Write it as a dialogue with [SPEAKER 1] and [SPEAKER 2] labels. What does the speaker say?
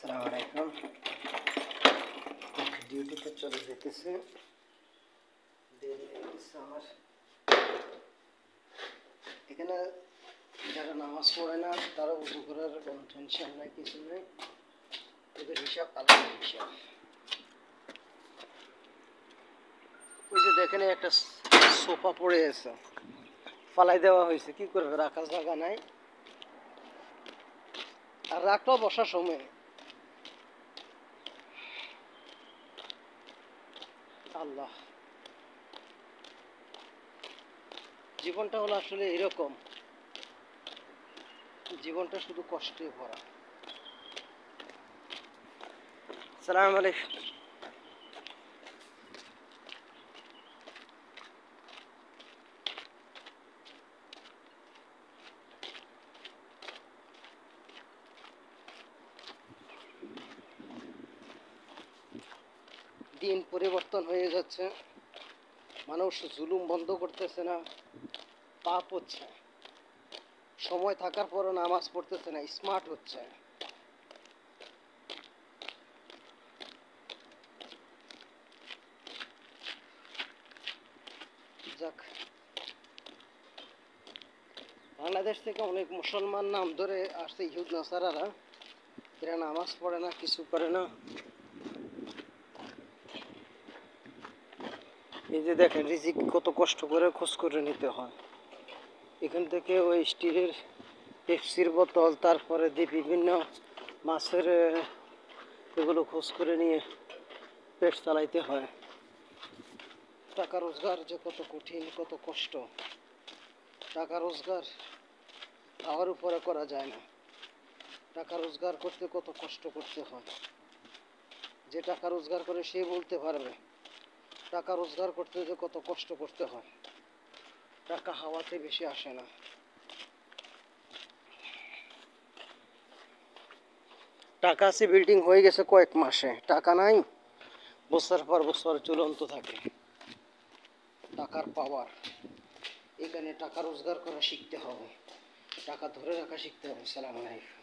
[SPEAKER 1] আসসালামু আলাইকুম। ডিউটিতে চলে যেতেছে, দেরি হয়ে গেছে আমার। এখানে যারা নামাজ পড়ে না তারা উজু করার কোনো টেনশন নাই, কিছু নেই। ওদের হিসাব আলাদা হিসাব। ওই যে দেখেন একটা সোফা পড়ে আছে, ফালাই দেওয়া হয়েছে, কি করবে, রাখার জায়গা নাই, আর রাখলেও বসার সময়। আল্লাহ, জীবনটা হলো আসলে এরকম, জীবনটা শুধু কষ্টে ভরা। আসসালামু আলাইকুম। দিন পরিবর্তন হয়ে যাচ্ছে, মানুষ জুলুম বন্ধ করতেছে না, পাপ হচ্ছে। সময় থাকার পরও নামাজ পড়তেছে না, স্মার্ট হচ্ছে। যাক, বাংলাদেশ থেকে অনেক মুসলমান নাম ধরে আসছে ইহুদ নাসারারা, এরা নামাজ পড়ে না, কিছু করে না। এই যে দেখেন, রিজিক কত কষ্ট করে খোঁজ করে নিতে হয়। এখান থেকে ওই স্টিলের পেপসির বোতল, তারপরে দিয়ে বিভিন্ন মাছের এগুলো খোঁজ করে নিয়ে পেট চালাইতে হয়। টাকা রোজগার যে কত কঠিন, কত কষ্ট। টাকা রোজগার খাওয়ার উপরে করা যায় না, টাকা রোজগার করতে কত কষ্ট করতে হয়। যে টাকা রোজগার করে সে বলতে পারবে টাকা রোজগার করতে যে কত কষ্ট করতে হয়। টাকা হাওয়াতে বেশি আসে না। টাকা আছে, বিল্ডিং হয়ে গেছে কয়েক মাসে, টাকা নাই, বছর পর বছর চূড়ান্ত থাকে। টাকার পাওয়ার, এখানে টাকা রোজগার করা শিখতে হবে, টাকা ধরে রাখা শিখতে হবে। সালাম আলাইকুম।